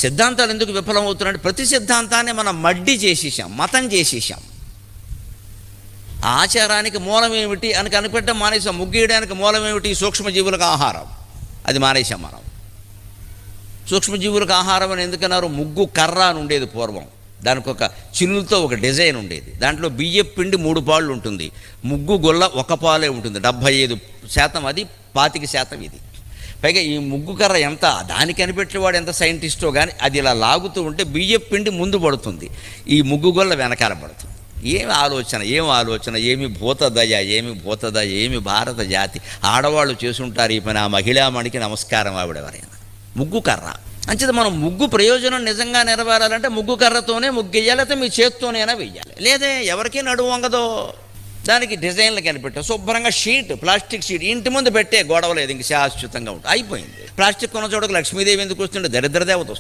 సిద్ధాంతాలు ఎందుకు విఫలం అవుతున్నాయంటే ప్రతి సిద్ధాంతాన్ని మనం మడ్డి చేసేసాం, మతం చేసేసాం. ఆచారానికి మూలం ఏమిటి అని కనిపెట్టడం మానేసాం. ముగ్గేయడానికి మూలం ఏమిటి? సూక్ష్మజీవులకు ఆహారం. అది మానేసాం మనం. సూక్ష్మజీవులకు ఆహారం అని ఎందుకన్నారు? ముగ్గు కర్ర అని ఉండేది పూర్వం. దానికి ఒక చిన్నులతో ఒక డిజైన్ ఉండేది. దాంట్లో బియ్యపు పిండి 3 పాళ్ళు ఉంటుంది, ముగ్గు గొల్ల 1 పాలే ఉంటుంది. 75% అది, 25% ఇది. పైగా ఈ ముగ్గు కర్ర ఎంత, దానికి కనిపెట్టేవాడు ఎంత సైంటిస్టో కానీ అది ఇలా లాగుతూ ఉంటే బియ్యపు పిండి ముందు పడుతుంది, ఈ ముగ్గు గొల్ల వెనకాల పడుతుంది. ఏమి ఆలోచన, ఏమి భూతదయ, ఏమి భారత జాతి. ఆడవాళ్ళు చేసుంటారు ఈ పని. ఆ మహిళామణికి నమస్కారం ఆవిడెవరైనా. ముగ్గు కర్ర అంచేత మనం ముగ్గు ప్రయోజనం నిజంగా నెరవేరాలంటే ముగ్గు కర్రతోనే ముగ్గు వేయాలి, అయితే మీ చేత్తోనైనా వెయ్యాలి. లేదే ఎవరికీ నడువు వంగదో. దానికి డిజైన్లు కనిపెట్టాం. శుభ్రంగా షీట్, ప్లాస్టిక్ షీట్ ఇంటి ముందు పెట్టే, గొడవలేదు, ఇంక శాశ్వతంగా ఉంటుంది. అయిపోయింది. ప్లాస్టిక్ కొన్న చోటకు లక్ష్మీదేవి ఎందుకు వస్తుంటే దరిద్ర దేవత వస్తుంది.